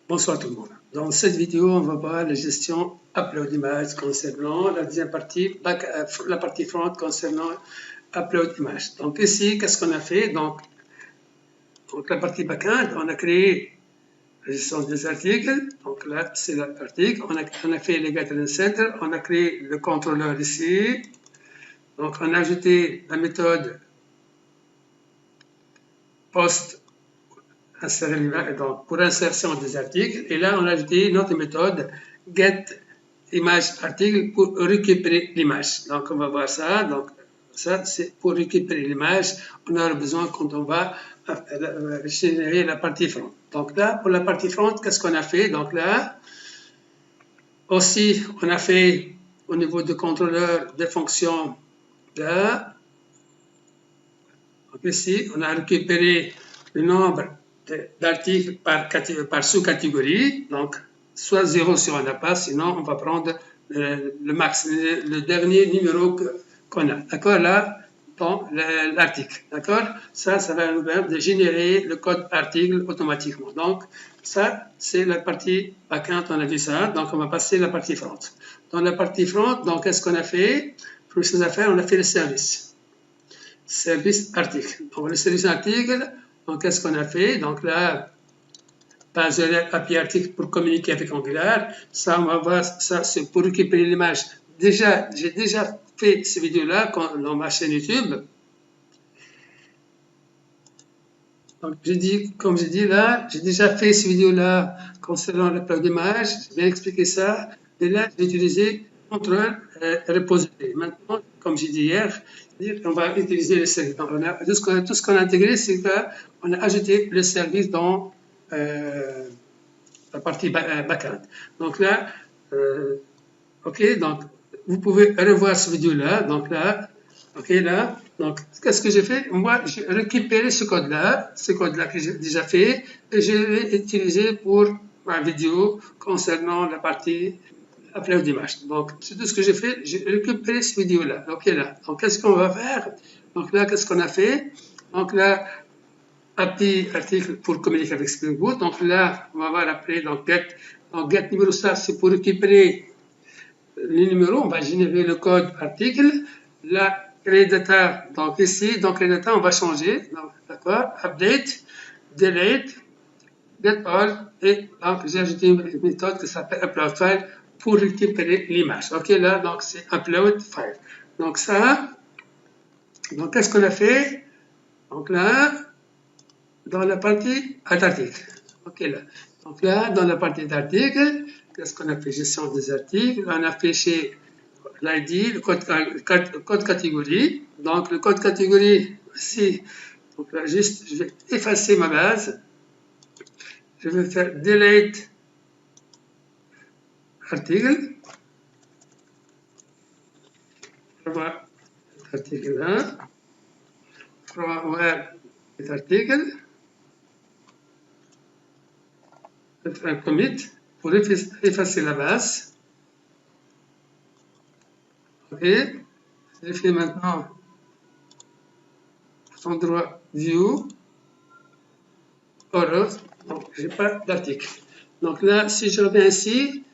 Bonsoir tout le monde. Dans cette vidéo, on va voir la gestion upload image concernant la deuxième partie, la partie front concernant upload image. Donc ici, qu'est-ce qu'on a fait? Donc la partie backend, on a créé la gestion des articles. Donc là, c'est l'article. On a fait les gathering center. On a créé le contrôleur ici. Donc on a ajouté la méthode post donc pour insertion des articles. Et là, on a ajouté notre méthode get image article pour récupérer l'image. Donc, on va voir ça. Donc, ça, c'est pour récupérer l'image. On aura besoin quand on va générer la partie front. Donc là, pour la partie front, qu'est-ce qu'on a fait? Donc là, aussi, on a fait au niveau du contrôleur des fonctions là. Donc ici, on a récupéré le nombre d'articles par sous-catégorie. Donc, soit 0 si on n'a pas, sinon on va prendre le max, le dernier numéro qu'on a. D'accord? Là, dans l'article. D'accord? Ça va nous permettre de générer le code article automatiquement. Donc, ça, c'est la partie backend, on a vu ça. Donc, on va passer à la partie front. Dans la partie front, donc, qu'est-ce qu'on a fait? Pour ces affaires, on a fait le service. Service article. Donc, le service article, donc, qu'est-ce qu'on a fait? Donc, là, base API article pour communiquer avec Angular. Ça, on va voir, ça, c'est pour récupérer l'image. J'ai déjà fait ces vidéos-là dans ma chaîne YouTube. Donc, comme j'ai dit là, j'ai déjà fait ces vidéos-là concernant l'upload d'image. J'ai bien expliqué ça. Et là, j'ai utilisé contrôle repository. Maintenant, comme j'ai dit hier, on va utiliser le service. Donc, tout ce qu'on a intégré, c'est qu'on a ajouté le service dans la partie backend. Donc là, ok, donc vous pouvez revoir cette vidéo-là. Donc là, ok, là, donc qu'est-ce que j'ai fait? Moi, j'ai récupéré ce code-là que j'ai déjà fait, et je l'ai utilisé pour ma vidéo concernant la partie upload d'image. Donc, c'est tout ce que j'ai fait. J'ai récupéré cette vidéo-là. Ok, là. Donc, qu'est-ce qu'on va faire? Donc là, qu'est-ce qu'on a fait? Donc là, API article pour communiquer avec Spring Boot. Donc là, on va voir après, donc get numéro ça, c'est pour récupérer les numéros. On va générer le code article. Là, les data, donc ici, donc les data, on va changer. D'accord? Update, delete, get all. Et donc, j'ai ajouté une méthode qui s'appelle upload file pour récupérer l'image. Ok, là, donc c'est upload file. Donc ça, donc qu'est-ce qu'on a fait? Donc là, dans la partie article. Ok, là. Donc là, dans la partie d'article, qu'est-ce qu'on a fait? Gestion des articles. On a affiché l'ID, le code catégorie. Donc le code catégorie, ici, donc là, juste, je vais effacer ma base. Je vais faire delete article. On va voir cet article-là. On va voir cet article. Je vais faire un commit pour effacer la base. Ok, je fais maintenant endroit view, error, donc j'ai pas d'article. Donc là, si je reviens ici,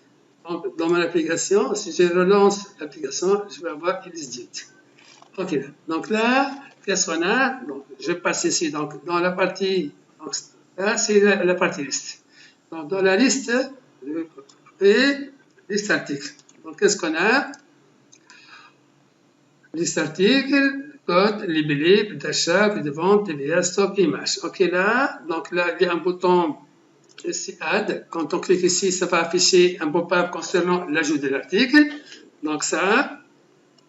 donc dans mon application, si je relance l'application, je vais avoir list. Ok, donc là, qu'est-ce qu'on a? Donc je passe ici, donc dans la partie, donc là c'est la partie liste. Donc dans la liste, et liste article. Donc qu'est-ce qu'on a? Liste article, code, libellé, prix d'achat, prix de vente, TVA, stock, image. Ok, là, donc là, il y a un bouton ici, add. Quand on clique ici, ça va afficher un pop-up concernant l'ajout de l'article. Donc ça,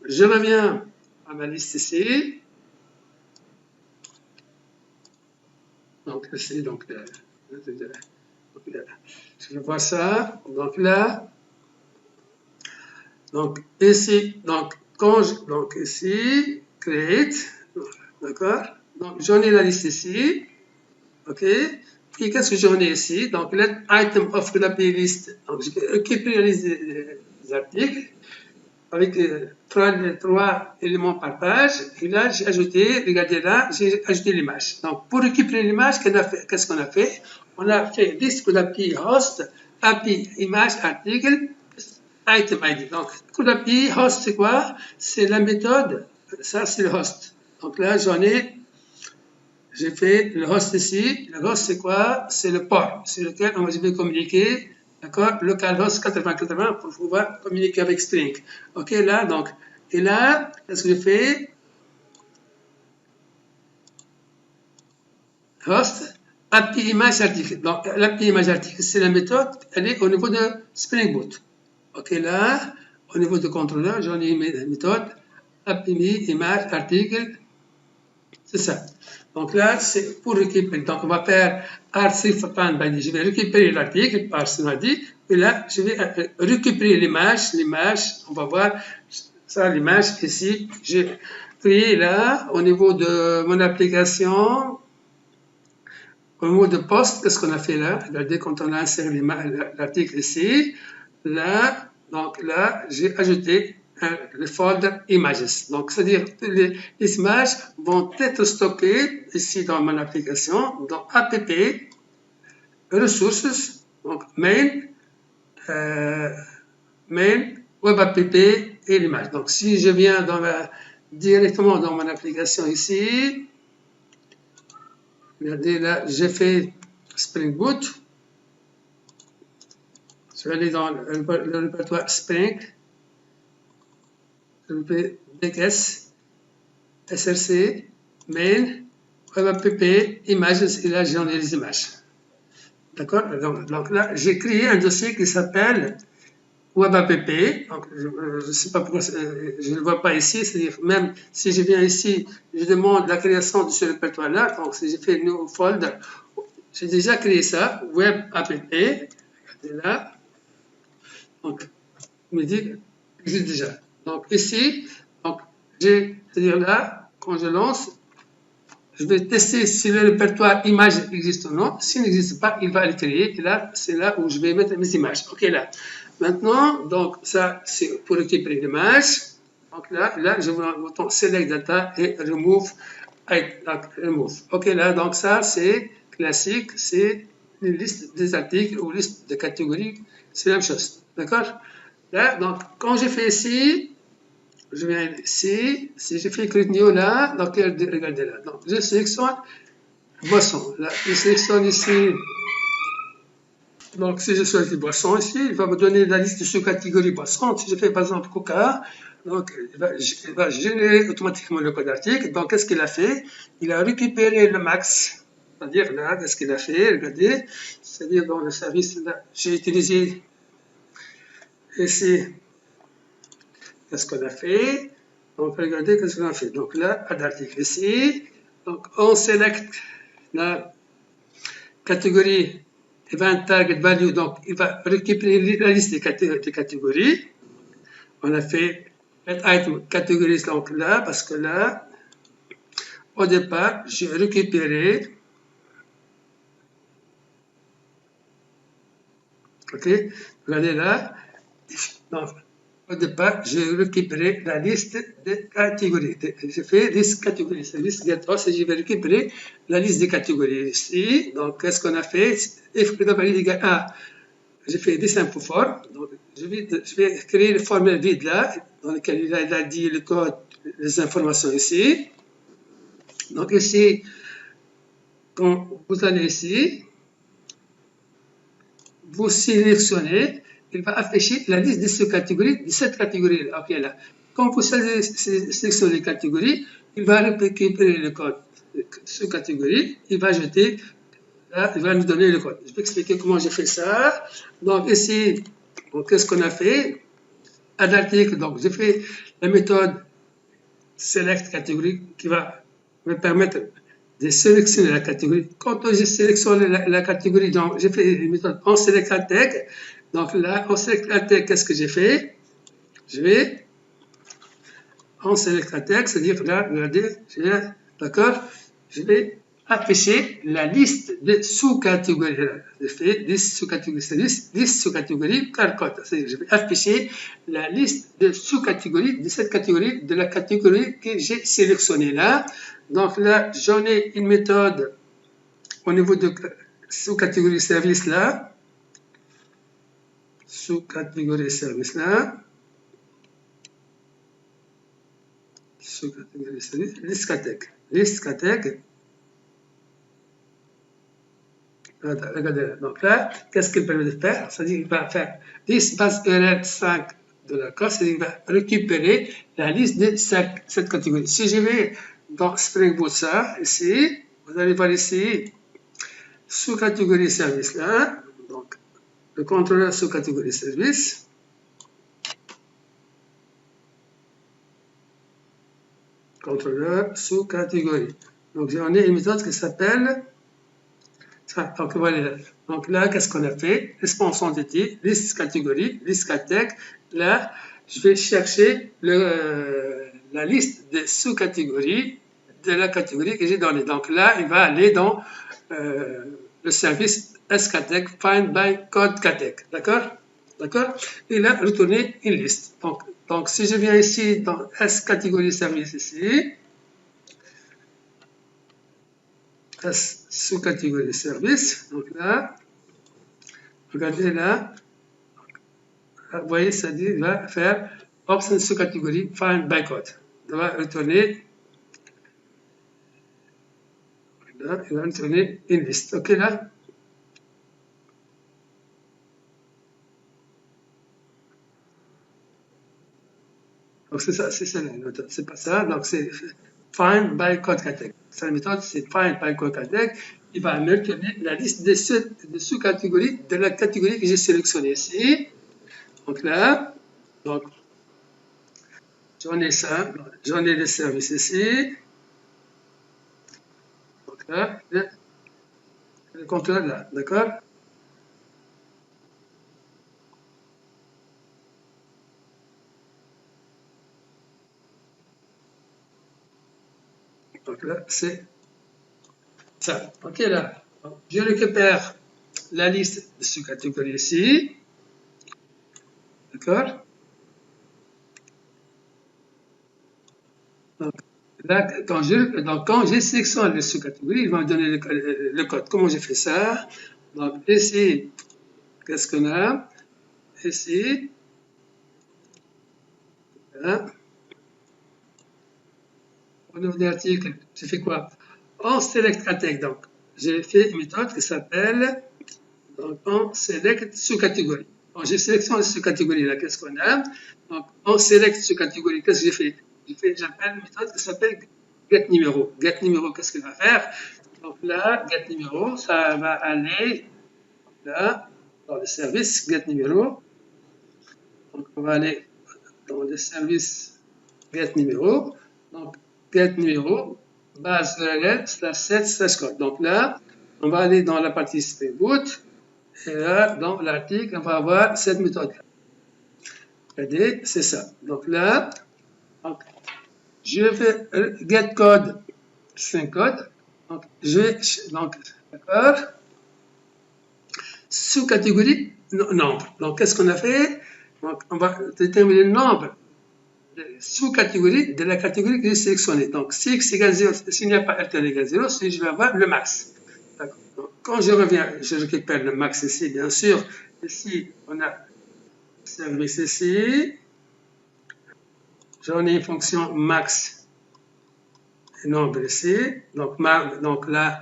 je reviens à ma liste ici. Donc ici, donc je vois ça. Donc là, donc ici, donc quand je, donc ici, create, d'accord. Donc j'en ai la liste ici, ok. Puis qu'est-ce que j'en ai ici? Donc let item of the playlist. Donc je vais occuper la liste des articles avec trois éléments par page. Et là j'ai ajouté, regardez là, j'ai ajouté l'image. Donc pour récupérer l'image, qu'est-ce qu'on a fait? on a fait liste pour l'API host, API image, article, item ID. Donc, pour l'API host, c'est quoi? C'est la méthode, ça c'est le host. Donc là, j'ai fait le host ici. Le host, c'est quoi? C'est le port sur lequel je vais communiquer, d'accord? Localhost 8080 pour pouvoir communiquer avec Spring. OK, là, donc, et là, qu'est-ce que je fais? Host, API image article. Donc, l'API image article, c'est la méthode, elle est au niveau de Spring Boot. OK, là, au niveau de contrôleur, j'en ai une méthode, API image article, c'est ça. Donc là, c'est pour récupérer. Donc, on va faire article.body. Je vais récupérer l'article par ce dit. Et là, je vais récupérer l'image. L'image, on va voir ça, l'image ici. J'ai créé là, au niveau de mon application, au niveau de poste, qu'est-ce qu'on a fait là? Regardez, quand on a inséré l'article ici, là, donc là, j'ai ajouté le folder images. Donc, c'est-à-dire que les images vont être stockées ici dans mon application, dans app, ressources, donc main, web app et l'image. Donc, si je viens directement dans mon application ici, regardez là, j'ai fait Spring Boot. Je vais aller dans le répertoire Spring. Je vais DKS, SRC, main, web app, images, et là j'en ai les images. D'accord? Donc là, j'ai créé un dossier qui s'appelle web app. Donc, je ne sais pas pourquoi je ne le vois pas ici, c'est-à-dire même si je viens ici, je demande la création de ce répertoire-là. Donc, si j'ai fait new folder, j'ai déjà créé ça, web app. Regardez là. Donc, il me dit, existe déjà. Donc, ici, donc, c'est-à-dire là, quand je lance, je vais tester si le répertoire image existe ou non. S'il n'existe pas, il va le créer. Et là, c'est là où je vais mettre mes images. OK, là. Maintenant, donc, ça, c'est pour récupérer l'image. Donc là, je vais le bouton Select Data et Remove. Remove. OK, là, donc ça, c'est classique. C'est une liste des articles ou liste de catégories. C'est la même chose. D'accord? Là, donc, quand j'ai fait ici, je viens ici, si je fais clic new là, donc regardez là, donc je sélectionne boisson, là, je sélectionne ici, donc si je choisis boisson ici, il va me donner la liste de sous-catégories boisson. Si je fais par exemple coca, donc il va générer automatiquement le code d'article. Donc qu'est-ce qu'il a fait? Il a récupéré le max, c'est-à-dire là, qu'est-ce qu'il a fait? Regardez, c'est-à-dire dans le service, j'ai utilisé ici. Qu'est-ce qu'on a fait? Donc, regardez qu'est-ce qu'on a fait. Donc là, pas d'article ici. Donc, on sélectionne la catégorie event target value. Donc, il va récupérer la liste des catégories. On a fait let item catégories donc là, parce que là, au départ, j'ai récupéré. OK? Regardez là. Donc, au départ, j'ai récupéré la liste des catégories. J'ai fait liste catégories. C'est liste get host et je vais récupérer la liste des catégories ici. Donc, qu'est-ce qu'on a fait? If égale A, j'ai fait this info form. Donc, je vais créer le formulaire vide là, dans lequel il a dit le code, les informations ici. Donc, ici, quand vous allez ici, vous sélectionnez, il va afficher la liste de ces catégories, de cette catégorie-là. OK, là. Quand vous sélectionnez les catégories, il va récupérer le code de cette catégorie, il va ajouter, là, il va nous donner le code. Je vais expliquer comment j'ai fait ça. Donc, ici, qu'est-ce qu'on a fait? Add article, donc j'ai fait la méthode select catégorie qui va me permettre de sélectionner la catégorie. Quand j'ai sélectionné la catégorie, donc j'ai fait une méthode on select la tag. Donc là, on select la tag, qu'est-ce que j'ai fait? Je vais on select la tag, c'est-à-dire là, regardez, d'accord, je vais afficher la liste de sous-catégories. Je fais 10 sous-catégories, c'est-à-dire 10 sous-catégories par code. C'est-à-dire je vais afficher la liste de sous-catégories de cette catégorie, de la catégorie que j'ai sélectionnée là. Donc là, j'en ai une méthode au niveau de sous-catégorie service là, sous-catégorie service là, sous-catégorie service, liste categ. Regardez là. Donc là, qu'est-ce qu'il permet de faire? C'est-à-dire qu'il va faire liste base URL 5 de la classe, c'est-à-dire qu'il va récupérer la liste de cette catégorie. Si je vais dans Spring Boot ça, ici, vous allez voir ici, sous-catégorie service là, donc le contrôleur sous-catégorie service. Contrôleur sous-catégorie. Donc j'en ai une méthode qui s'appelle. Donc voilà. Donc là, qu'est-ce qu'on a fait? Response entity, liste catégorie, liste categ. Là, je vais chercher la liste des sous-catégories de la catégorie que j'ai donnée. Donc là, il va aller dans le service scateg, find by code categ. D'accord? D'accord? Et là, retourner une liste. Donc si je viens ici dans S catégorie service ici, S sous-catégorie service, donc là, regardez là, vous voyez, ça dit, il va faire option sous-catégorie find by code. Il va retourner, là, il va retourner une liste. Ok là? Donc c'est ça, c'est ça la méthode. C'est pas ça, donc c'est find by code categ. Sa méthode, c'est find by code categ. Il va me retenir la liste des sous-catégories de la catégorie que j'ai sélectionnée ici. Donc là, donc, j'en ai ça, j'en ai le service ici. Donc là, le contrôleur là, d'accord? Donc là, c'est ça. Ok là, donc, je récupère la liste de sous-catégories ici. D'accord? Donc, là, quand j'ai sélectionné les sous-catégories, il va me donner le code. Comment j'ai fait ça? Donc, ici, qu'est-ce qu'on a? Ici, là, au niveau de l'article, j'ai fait quoi? En select categ, donc, j'ai fait une méthode qui s'appelle en select sous-catégorie. Donc, j'ai sélectionné cette catégorie là, qu'est-ce qu'on a? Donc, en select sous-catégorie, qu'est-ce que j'ai fait? J'appelle une méthode qui s'appelle getNuméro. GetNuméro, qu'est-ce qu'il va faire? Donc là, getNuméro, ça va aller là, dans le service getNuméro. Donc, on va aller dans le service getNuméro. Donc, getNuméro, base URL, /7/code. Donc là, on va aller dans la partie Spring Boot. Et là, dans l'article, on va avoir cette méthode-là. Regardez, c'est ça. Donc là, donc, je vais get code, string code. Donc, d'accord. Sous-catégorie, nombre. Donc, qu'est-ce qu'on a fait? Donc, on va déterminer le nombre de sous-catégories de la catégorie que j'ai sélectionnée. Donc, si x égale 0, s'il n'y a pas RTL égale 0, je vais avoir le max. Donc, quand je reviens, je récupère le max ici, bien sûr. Ici, on a service ici. J'en ai une fonction max et nombre ici. Donc là,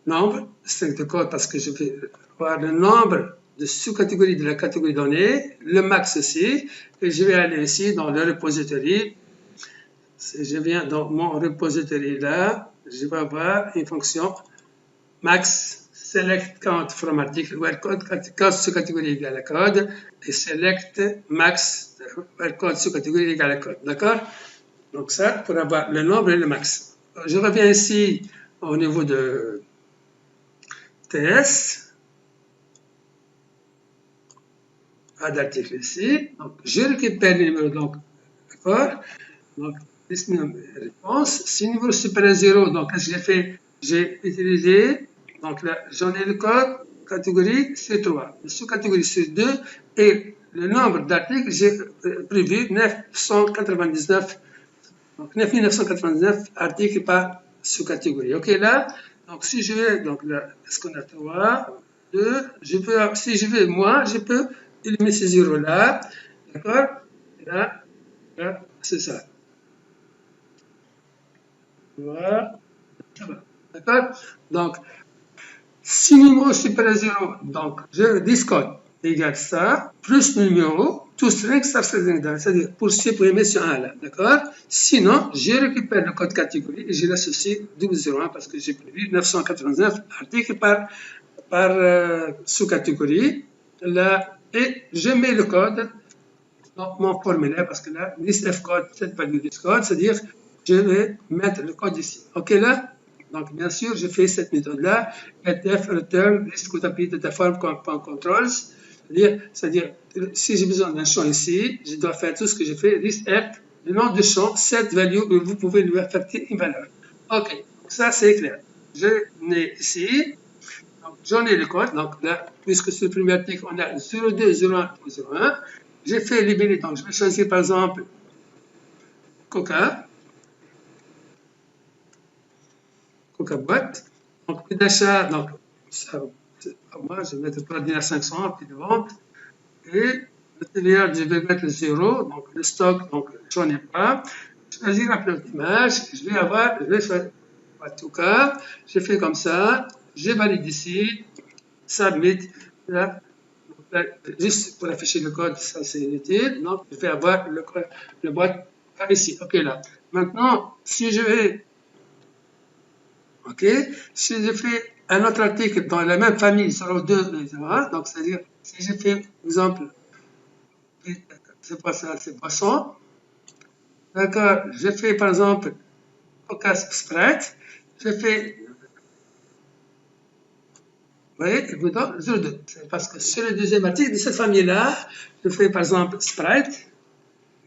nombre, string de code parce que je vais voir le nombre de sous-catégories de la catégorie donnée, le max aussi, et je vais aller ici dans le repository. Si je viens dans mon repository là, je vais avoir une fonction max select count from article where code sous-catégorie égale à code et select max where code sous-catégorie égale à code. D'accord? Donc ça, pour avoir le nombre et le max. Je reviens ici au niveau de TS. Pas d'article ici. Donc, je récupère le numéro. Donc, d'accord? Donc, réponse. Si le numéro supérieur à 0, donc qu'est-ce que j'ai fait? J'ai utilisé, donc là, j'en ai le code, catégorie C3, le sous-catégorie C2, et le nombre d'articles, j'ai prévu 999, donc 9999 articles par sous-catégorie. Ok, là, Donc, si je vais, donc là, est-ce qu'on a 3, 2, je peux, si je veux, moi, je peux éliminer ces zéros-là, d'accord? Là, là, c'est ça. Voilà, ça va. D'accord? Donc, si numéro supérieur à 0, donc je discorde égale ça, plus numéro, tout string, ça c'est-à-dire pour supprimer ce 1 là, d'accord? Sinon, je récupère le code catégorie et je l'associe 1201 parce que j'ai prévu 999 articles par sous-catégorie. Là, et je mets le code dans mon formulaire parce que là, list fcode, cette value de code, c'est-à-dire je vais mettre le code ici. OK là? Donc, bien sûr, je fais cette méthode-là, getF return list copy data form controls, c'est-à-dire, si j'ai besoin d'un champ ici, je dois faire tout ce que j'ai fait, list f, le nom du champ, set value, et vous pouvez lui affecter une valeur. OK, donc ça c'est clair. Je n'ai ici, j'en ai le code, donc là, puisque sur le premier article, on a 02, 01, 01, j'ai fait libérer, donc je vais choisir par exemple Coca boîte. Donc, prix d'achat, donc, ça, moi, je vais mettre le produit à 500, prix de vente. Et le TVA, je vais mettre le 0, donc le stock, donc j'en ai pas. Choisir la plage d'image, je vais choisir, en tout cas, je fais comme ça, je valide ici, submit, là, juste pour afficher le code, ça c'est inutile, donc je vais avoir le boîte par ici, ok là. Maintenant, si je vais OK? Si je fais un autre article dans la même famille, 02, etc., donc c'est-à-dire, si je fais, par exemple, c'est pas ça, c'est poisson, d'accord, je fais par exemple, Coca Sprite, je fais, vous voyez, il vous donne 02. C'est parce que sur le deuxième article de cette famille-là, je fais par exemple Sprite,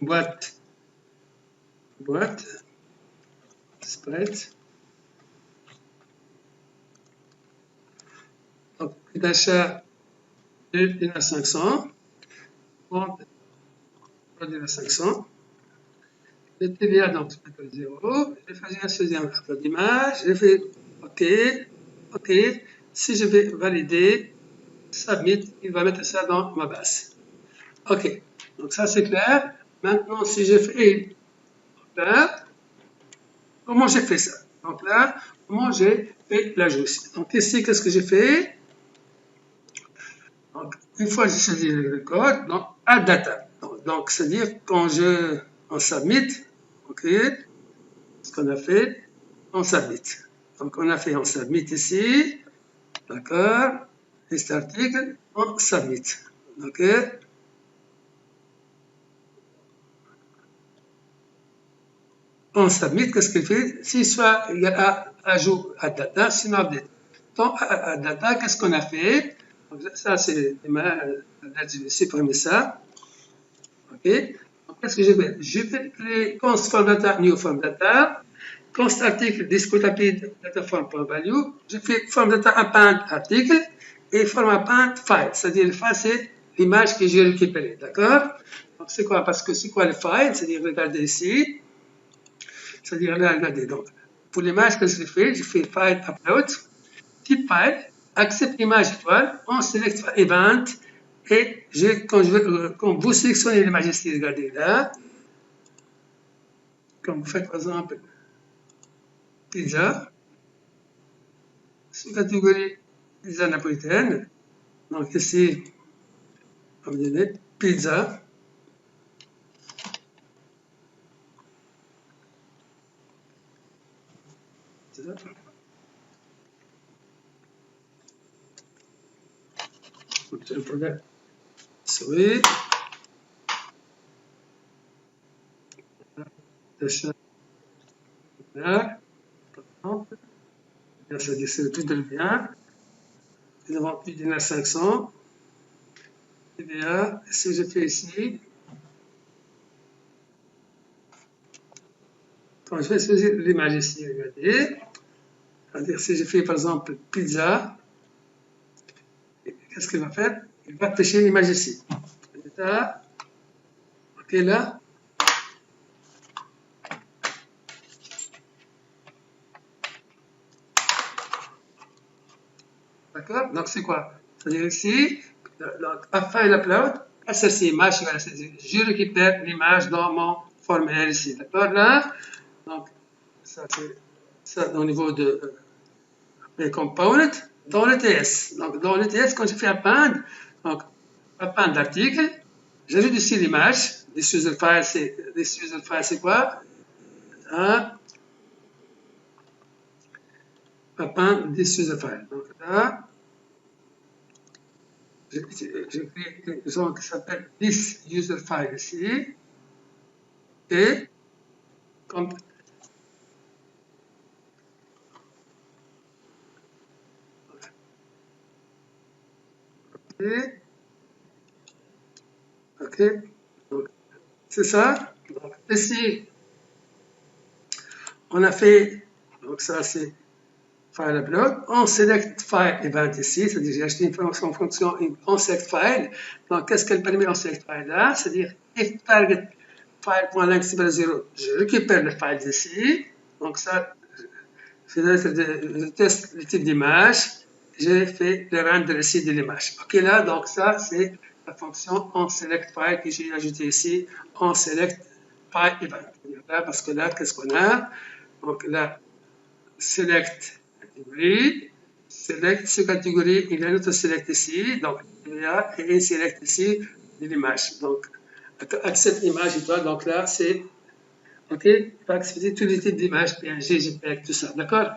boîte, Sprite, donc prix d'achat de 1 à 500, compte produit à 500. Le TVA, donc, je mets 0. Je vais faire un deuxième upload d'image. Je fais OK. OK. Si je vais valider, submit, il va mettre ça dans ma base. OK. Donc, ça, c'est clair. Maintenant, si je fais là, comment j'ai fait ça? Donc là, comment j'ai fait l'ajout? Donc ici, qu'est-ce que j'ai fait? Donc, une fois que j'ai choisi le code, donc add data. Donc, c'est-à-dire quand on submit, OK, ce qu'on a fait, on submit. Donc, on a fait on submit ici, d'accord, liste article, on submit. OK, on submit, qu'est-ce qu'il fait? Si soit il y a ajout à data, sinon update. Donc, à data, qu'est-ce qu'on a fait? Donc, ça, c'est je vais supprimer ça. OK, donc qu'est-ce que je vais? Je vais créer const form data, new form data. Const article discrete append data form.value, je fais form data append article et form append file, c'est-à-dire le file c'est l'image que j'ai récupérée, d'accord? Donc c'est quoi? Parce que c'est quoi le file? C'est-à-dire regardez ici, c'est-à-dire là regardez donc pour l'image que je fais file upload, type file, accept image étoile, on sélectionne event et quand vous sélectionnez l'image ici, regardez là, quand vous faites par exemple pizza, sous-catégorie pizza napolitaine. Donc ici, on va donner pizza. Souris. Là. Ça dit c'est le prix de bien. Nous avons plus d'une 500. TVA, si je fais ici, quand je vais choisir l'image ici, regardez, c'est-à-dire si je fais par exemple pizza, qu'est-ce qu'il va faire? Il va pêcher l'image ici. OK là. c'est quoi? C'est-à-dire ici, donc, afin l'upload, SRC image, je récupère l'image dans mon formulaire ici. D'accord là? Donc, ça c'est ça au niveau de les components dans le TS. Donc, dans le TS, quand je fais append, donc, append l'article, j'ajoute ici l'image. This user file, c'est quoi? Hein? Append this user file. Donc là, je crée quelque chose qui s'appelle this user file ici. Et comme OK. Donc, c'est ça. Donc, ici, on a fait, donc ça c'est file upload. On select file event ici, c'est-à-dire j'ai acheté une fonction on select file. Donc, qu'est-ce qu'elle permet en select file là? C'est-à-dire if target file.length 0, je récupère le file d'ici. Donc, ça, je teste le type d'image. J'ai fait le render ici de l'image. OK, là, donc ça, c'est la fonction on select file que j'ai ajoutée ici, on select file event. Là, parce que là, qu'est-ce qu'on a? Donc là, select catégorie, select ce catégorie, il y a un autre select ici, donc il y a un select ici de l'image. Donc, accept image et toi, donc là, c'est OK, il va accepter tous les types d'images, PNG, JPEG, tout ça, d'accord?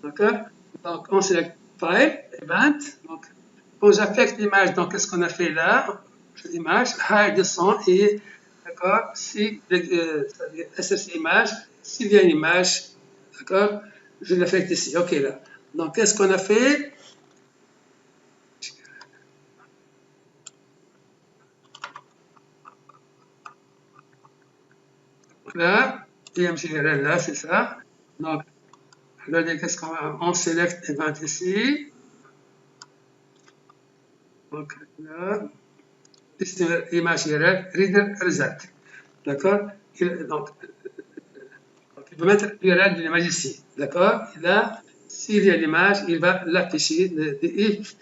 D'accord? Donc, on select file, event, donc quand j'affecte l'image, donc qu'est-ce qu'on a fait là? L'image, hide descend et, d'accord, si, c'est-à-dire SRC image, s'il y a une image, d'accord, je l'affecte ici, ok là. Donc, qu'est-ce qu'on a fait? Là, IMGRL là, c'est ça. Donc, là, qu'est-ce qu'on a? On select event ici. Donc, là, image URL, reader result. D'accord? Donc, il peut mettre l'URL de l'image ici. D'accord? Et là, s'il y a l'image, il va l'afficher. If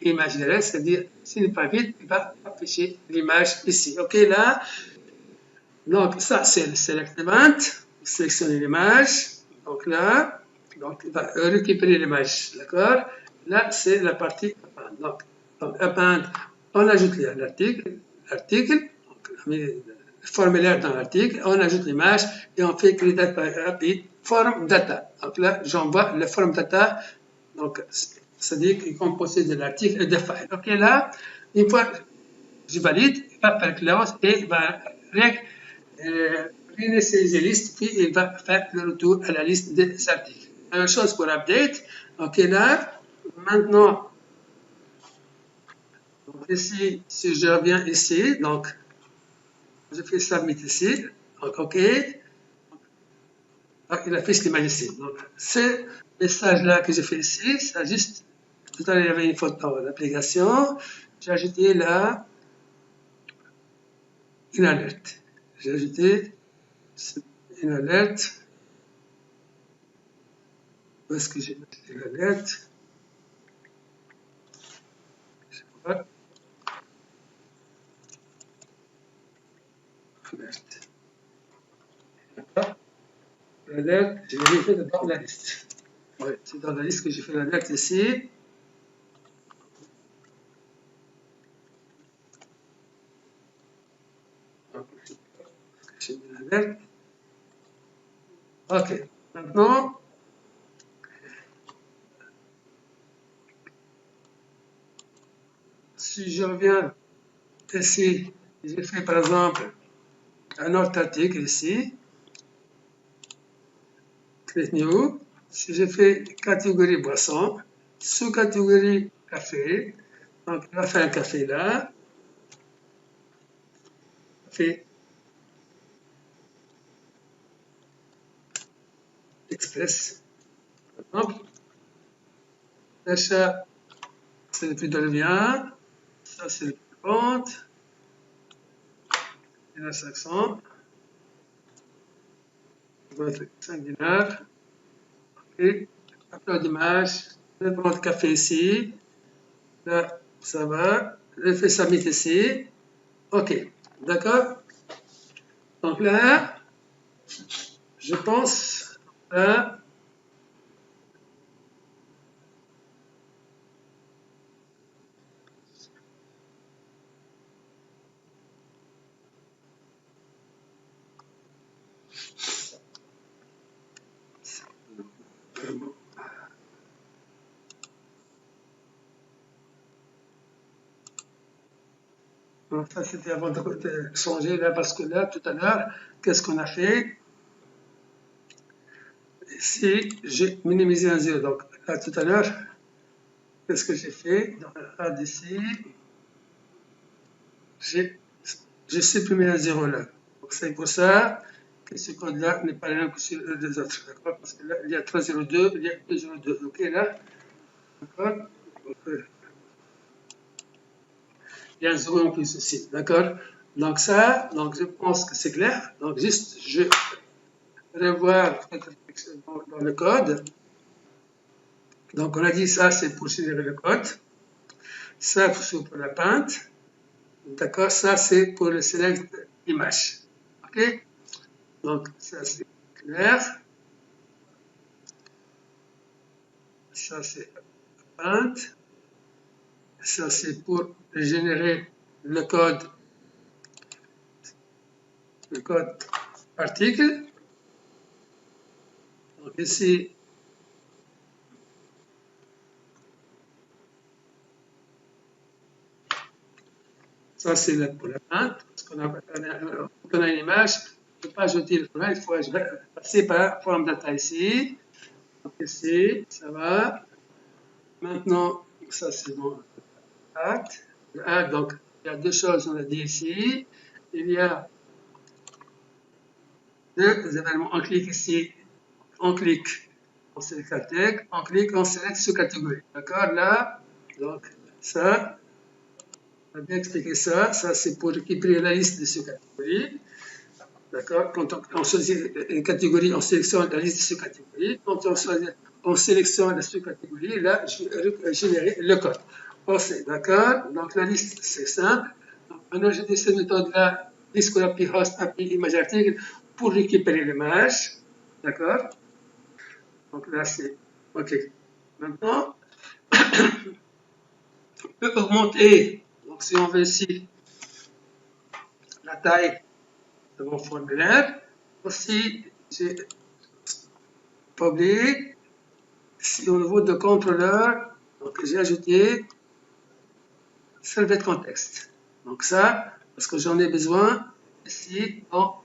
image URL, c'est-à-dire, s'il n'est pas vide, il va afficher l'image ici. OK, là, donc ça, c'est le select event. Sélectionner l'image. Donc là, donc, il va récupérer l'image. D'accord? Là, c'est la partie append. Donc append, on ajoute l'article, le formulaire dans l'article, on ajoute l'image et on fait create rapide form data. Donc là, j'envoie le form data. Donc, c'est-à-dire qu'il est composé de l'article et de file. OK, là, une fois je valide, il va faire close et il va réinitialiser la liste, puis il va faire le retour à la liste des articles. La même chose pour update. OK, là, maintenant, donc ici, si je reviens ici, donc, je fais submit ici, donc OK, donc, il affiche l'image ici. Donc, ce message-là que j'ai fait ici, c'est juste, tout à l'heure, il y avait une faute dans l'application, j'ai ajouté là une alerte. J'ai ajouté une alerte. Où est-ce que j'ai ajouté l'alerte? Alerte. D'accord? L'alerte, je l'ai fait dans la liste. Oui, c'est dans la liste que j'ai fait l'alerte ici. J'ai mis l'alerte. OK. Maintenant, si je reviens ici, j'ai fait par exemple un autre article ici, create new. Si j'ai fait catégorie boisson, sous-catégorie café, donc on va faire un café là, café express, par exemple. L'achat, c'est le prix de revient, ça c'est le compte, il y en a 500, ça va être 5 dinars, et upload d'image, je vais prendre café ici, Là, ça va. Je fais submit ici. OK. D'accord? Donc là, je pense, là, donc ça c'était avant de changer là, parce que là, tout à l'heure, qu'est-ce qu'on a fait? Ici, j'ai minimisé un 0. Donc là, tout à l'heure, qu'est-ce que j'ai fait? Dans la phase d'ici, j'ai supprimé un 0 là. Donc c'est pour ça que ce code-là n'est pas le même que sur les autres. D'accord? Parce que là, il y a 302, il y a 202. OK, là? D'accord? Donc, il y a un 0 en plus ici. D'accord? Donc ça, donc je pense que c'est clair. Donc juste, je revoir dans le code. Donc on a dit ça, c'est pour générer le code. Ça, c'est pour la peinte. D'accord? Ça, c'est pour le select image. OK? Donc ça, c'est clair. Ça, c'est paint. Ça, c'est pour générer le code article. Donc ici, ça c'est pour la peinte. Parce qu'on a une image, je ne peux pas ajouter le format, il faut passer par form data ici. Donc ici, ça va. Maintenant, ça c'est bon. Add, donc il y a deux choses, on a dit ici. Il y a deux événements. On clique ici, on clique, on select la tag, on clique, on select sous-catégorie. D'accord? Là, donc ça, on a bien expliqué ça. Ça, c'est pour récupérer la liste de sous-catégories. D'accord? Quand on choisit une catégorie, on sélectionne la liste de sous-catégories. Quand on sélectionne la sous-catégorie, là, je vais générer le code. OK, d'accord? Donc la liste, c'est simple. Donc, maintenant, j'ai cette méthode-là, Discord API Host API Image Article, pour récupérer l'image. D'accord? Donc là, c'est OK. Maintenant, on peut augmenter. Donc si on veut ici la taille de mon formulaire, aussi, j'ai pas oublié, si au niveau de contrôleur, donc j'ai ajouté servlet contexte. Donc ça, parce que j'en ai besoin ici dans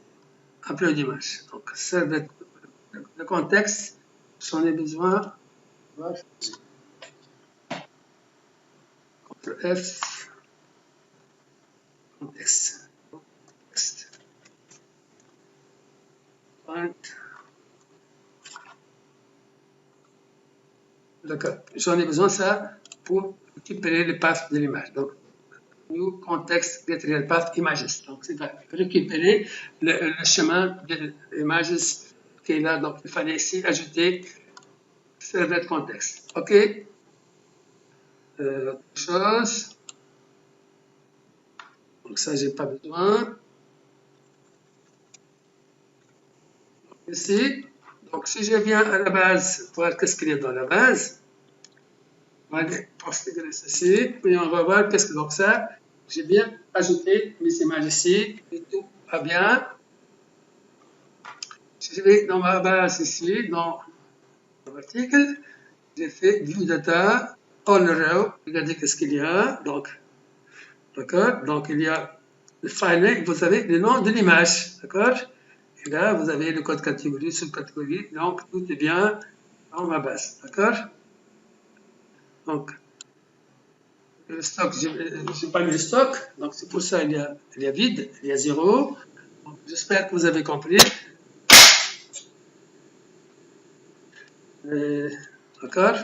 un d'image. Donc servlet le contexte, j'en ai besoin. CTRL F, contexte. D'accord. J'en ai besoin de ça pour récupérer le path de l'image. Donc, new context get real path images. Donc, c'est récupérer le chemin de l'images qui est là. Donc, il fallait ici ajouter servlet context. OK? Autre chose. Donc, ça, j'ai pas besoin. Ici. Donc, si je viens à la base, voir qu'est-ce qu'il y a dans la base, on va aller Postgres ici, et on va voir qu'est-ce que donc ça, j'ai bien ajouté mes images ici, et tout va bien. Si je vais dans ma base ici, dans l'article, j'ai fait View Data, All Row, regardez qu'est-ce qu'il y a, donc, d'accord, donc il y a le file name, vous avez le nom de l'image, d'accord, et là, vous avez le code catégorie, sous-catégorie, donc tout est bien dans ma base, d'accord. Donc, le stock, je n'ai pas mis le stock, donc c'est pour ça il y a vide, il y a 0. J'espère que vous avez compris. D'accord?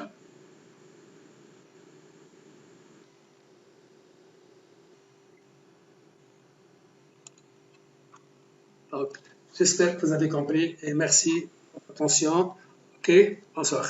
Donc, j'espère que vous avez compris et merci pour votre attention. OK, bonsoir.